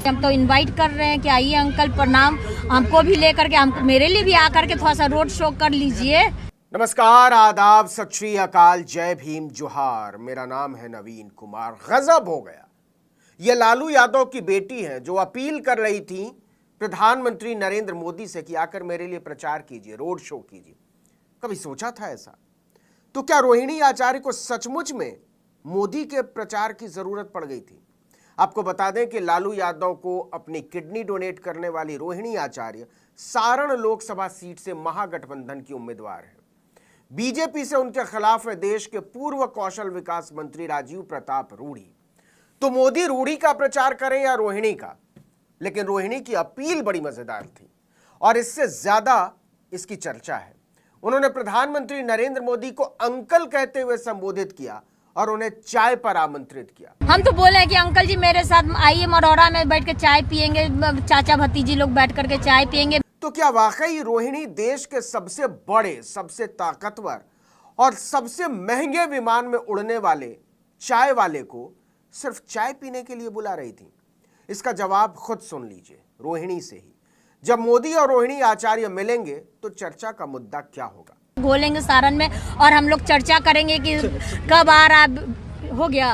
हम तो इनवाइट कर रहे हैं कि आइए अंकल प्रणाम, हमको भी लेकर के, हम मेरे लिए भी आकर के थोड़ा सा रोड शो कर लीजिए। नमस्कार, आदाब, सत श्री अकाल, जय भीम, जोहार। मेरा नाम है नवीन कुमार। गजब हो गया। ये लालू यादव की बेटी है जो अपील कर रही थी प्रधानमंत्री नरेंद्र मोदी से कि आकर मेरे लिए प्रचार कीजिए, रोड शो कीजिए। कभी सोचा था ऐसा? तो क्या रोहिणी आचार्य को सचमुच में मोदी के प्रचार की जरूरत पड़ गई थी? आपको बता दें कि लालू यादव को अपनी किडनी डोनेट करने वाली रोहिणी आचार्य सारण लोकसभा सीट से महागठबंधन की उम्मीदवार है। बीजेपी से उनके खिलाफ है देश के पूर्व कौशल विकास मंत्री राजीव प्रताप रूडी। तो मोदी रूडी का प्रचार करें या रोहिणी का? लेकिन रोहिणी की अपील बड़ी मजेदार थी और इससे ज्यादा इसकी चर्चा है। उन्होंने प्रधानमंत्री नरेंद्र मोदी को अंकल कहते हुए संबोधित किया और उन्हें चाय पर आमंत्रित किया। हम तो बोले कि अंकल जी मेरे साथ आइए, मरौरा में बैठ के चाय पियेंगे, चाचा भतीजी लोग बैठ करके चाय पियेंगे। तो क्या वाकई रोहिणी देश के सबसे बड़े, सबसे ताकतवर और सबसे महंगे विमान में उड़ने वाले चाय वाले को सिर्फ चाय पीने के लिए बुला रही थी? इसका जवाब खुद सुन लीजिए रोहिणी से ही। जब मोदी और रोहिणी आचार्य मिलेंगे तो चर्चा का मुद्दा क्या होगा? बोलेंगे सारण में और हम लोग चर्चा करेंगे कि कब आ रहा हो गया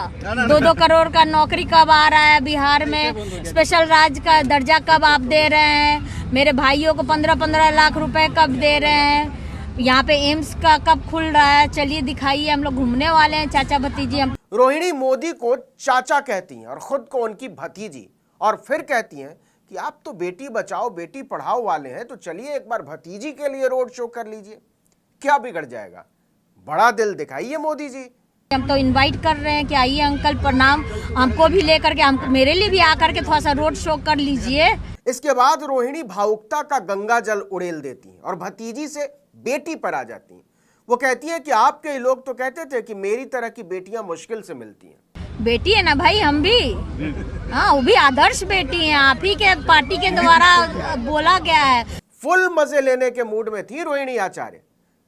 2-2 करोड़ का नौकरी कब आ रहा है बिहार में, स्पेशल राज्य का दर्जा कब आप दे रहे हैं, मेरे भाइयों को 15-15 लाख रुपए कब दे रहे हैं, यहाँ पे एम्स का कब खुल रहा है, चलिए दिखाइए, हम लोग घूमने वाले हैं चाचा भतीजी। हम रोहिणी मोदी को चाचा कहती हैं और खुद को उनकी भतीजी, और फिर कहती हैं कि आप तो बेटी बचाओ बेटी पढ़ाओ वाले हैं, तो चलिए एक बार भतीजी के लिए रोड शो कर लीजिए, क्या बिगड़ जाएगा? बड़ा दिल दिखाइए मोदी जी। हम तो इनवाइट कर रहे हैं कि आइए अंकल प्रणाम, हमको भी लेकर के, हम मेरे लिए भी आकर के थोड़ा सा रोड शो कर लीजिए। इसके बाद रोहिणी भावुकता का गंगा जल उड़ेल देती हैं और भतीजी से बेटी पर आ जाती हैं। वो कहती है कि आपके लोग तो कहते थे कि मेरी तरह की बेटियां मुश्किल से मिलती हैं। बेटी है ना भाई, हम भी, हाँ वो भी आदर्श बेटी हैं, आप ही के पार्टी के द्वारा बोला गया है। फुल मजे लेने के मूड में थी रोहिणी आचार्य।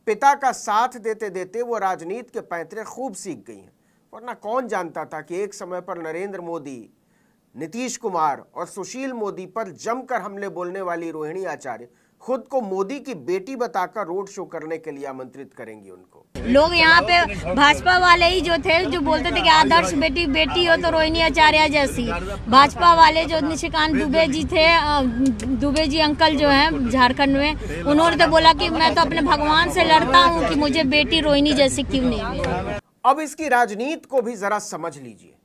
पिता का साथ देते देते वो राजनीति के पैंतरे खूब सीख गई हैं, वरना कौन जानता था कि एक समय पर नरेंद्र मोदी, नीतीश कुमार और सुशील मोदी पर जमकर हमले बोलने वाली रोहिणी आचार्य खुद को मोदी की बेटी बताकर रोड शो करने के लिए आमंत्रित करेंगी उनको। लोग यहाँ पे भाजपा वाले ही जो थे जो बोलते थे कि आदर्श बेटी हो तो रोहिणी आचार्य जैसी। भाजपा वाले जो निशिकांत दुबे जी थे, दुबे जी अंकल जो हैं झारखंड में, उन्होंने तो बोला कि मैं तो अपने भगवान से लड़ता हूँ कि मुझे बेटी रोहिणी जैसी क्यों नहीं मिली। अब इसकी राजनीति को भी जरा समझ लीजिए।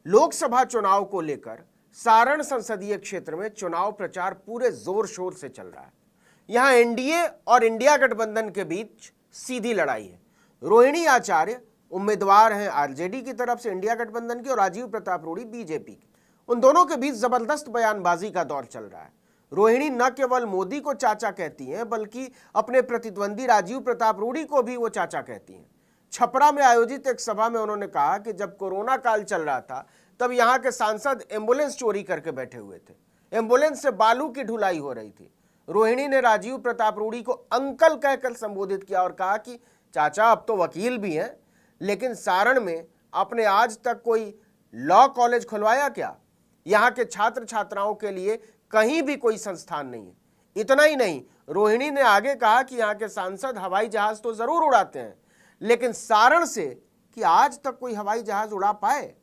लोकसभा चुनाव को लेकर सारण संसदीय क्षेत्र में चुनाव प्रचार पूरे जोर शोर से चल रहा है। यहां एनडीए और इंडिया गठबंधन के बीच सीधी लड़ाई है। रोहिणी आचार्य उम्मीदवार हैं आरजेडी की तरफ से इंडिया गठबंधन की, और राजीव प्रताप रूडी बीजेपी की। उन दोनों के बीच जबरदस्त बयानबाजी का दौर चल रहा है। रोहिणी न केवल मोदी को चाचा कहती हैं बल्कि अपने प्रतिद्वंदी राजीव प्रताप रूडी को भी वो चाचा कहती हैं। छपरा में आयोजित एक सभा में उन्होंने कहा कि जब कोरोना काल चल रहा था तब यहाँ के सांसद एम्बुलेंस चोरी करके बैठे हुए थे, एम्बुलेंस से बालू की ढुलाई हो रही थी। रोहिणी ने राजीव प्रताप रूडी को अंकल कहकर संबोधित किया और कहा कि चाचा अब तो वकील भी हैं, लेकिन सारण में आपने आज तक कोई लॉ कॉलेज खुलवाया क्या? यहाँ के छात्र छात्राओं के लिए कहीं भी कोई संस्थान नहीं है। इतना ही नहीं, रोहिणी ने आगे कहा कि यहाँ के सांसद हवाई जहाज तो जरूर उड़ाते हैं, लेकिन सारण से कि आज तक कोई हवाई जहाज उड़ा पाए?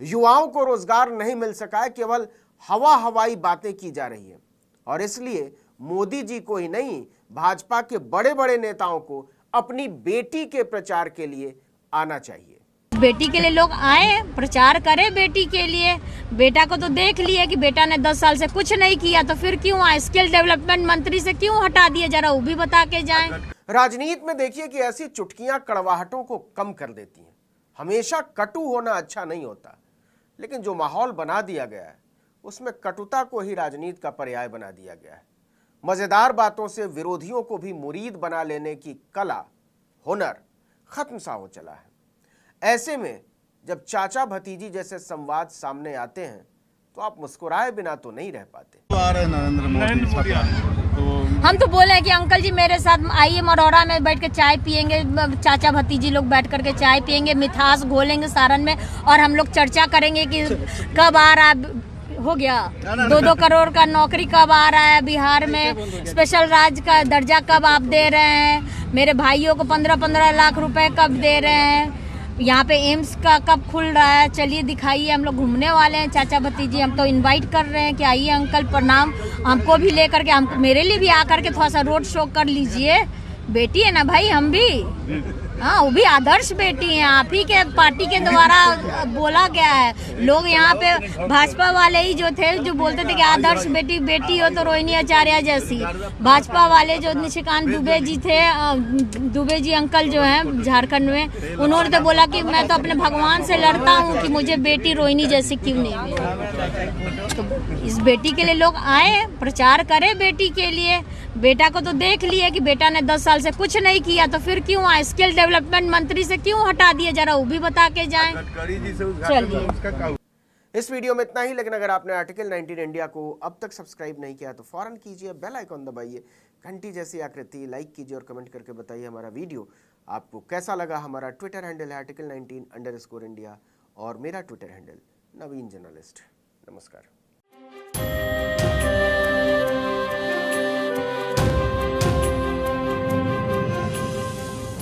युवाओं को रोजगार नहीं मिल सका है, केवल हवाई बातें की जा रही है। और इसलिए मोदी जी को ही नहीं, भाजपा के बड़े बड़े नेताओं को अपनी बेटी के प्रचार के लिए आना चाहिए। बेटी के लिए लोग आए, प्रचार करें बेटी के लिए। बेटा को तो देख लिए कि बेटा ने 10 साल से कुछ नहीं किया, तो फिर क्यों आए? स्किल डेवलपमेंट मंत्री से क्यों हटा दिए, जरा वो भी बता के जाएं। राजनीति में देखिए कि ऐसी चुटकियां कड़वाहटों को कम कर देती हैं। हमेशा कटु होना अच्छा नहीं होता, लेकिन जो माहौल बना दिया गया है उसमें कटुता को ही राजनीति का पर्याय बना दिया गया है। मजेदार बातों से विरोधियों को भी मुरीद बना लेने की कला, हुनर खत्म सा हो चला है। ऐसे में जब चाचा भतीजी जैसे संवाद सामने आते हैं तो आप मुस्कुराए बिना तो नहीं रह पाते। नरेंद्र मोदी हम तो बोले हैं कि अंकल जी मेरे साथ आइए, मरौरा में बैठ के चाय पियेंगे, चाचा भतीजी लोग बैठ करके चाय पियेंगे, मिठास घोलेंगे सारण में और हम लोग चर्चा करेंगे कि कब आ रहा हो गया 2-2 करोड़ का नौकरी कब आ रहा है बिहार में, स्पेशल राज्य का दर्जा कब आप दे रहे हैं, मेरे भाइयों को 15-15 लाख रुपए कब दे रहे हैं, यहाँ पे एम्स का कब खुल रहा है, चलिए दिखाइए। हम लोग घूमने वाले हैं चाचा भतीजी, हम तो इनवाइट कर रहे हैं कि आइए अंकल प्रणाम, हमको भी लेकर के, हम मेरे लिए भी आकर के थोड़ा सा रोड शो कर लीजिए। बेटी है ना भाई, हम भी, हाँ वो भी आदर्श बेटी हैं, आप ही के पार्टी के द्वारा बोला गया है। लोग यहाँ पे भाजपा वाले ही जो थे जो बोलते थे कि आदर्श बेटी बेटी हो तो रोहिणी आचार्य जैसी, भाजपा वाले जो निशिकांत दुबे जी थे, दुबे जी अंकल जो हैं झारखंड में, उन्होंने तो बोला कि मैं तो अपने भगवान से लड़ता हूँ कि मुझे बेटी रोहिणी जैसी क्यों नहीं मिली। तो इस बेटी के लिए लोग आए, प्रचार करें बेटी के लिए। बेटा को तो देख लिए कि बेटा ने 10 साल से कुछ नहीं किया, तो फिर क्यों आए, स्किल डेवलपमेंट मंत्री से क्यों हटा दिए, जरा वो भी बता के जाएं। चलिए इस वीडियो में इतना ही, लेकिन अगर आपने आर्टिकल 19 इंडिया को अब तक सब्सक्राइब नहीं किया तो फौरन कीजिए, बेल आइकॉन दबाइए, घंटी जैसी आकृति लाइक कीजिए और कमेंट करके बताइए हमारा वीडियो आपको कैसा लगा। हमारा ट्विटर हैंडल है article19_India और मेरा ट्विटर हैंडल नवीन जर्नलिस्ट। नमस्कार।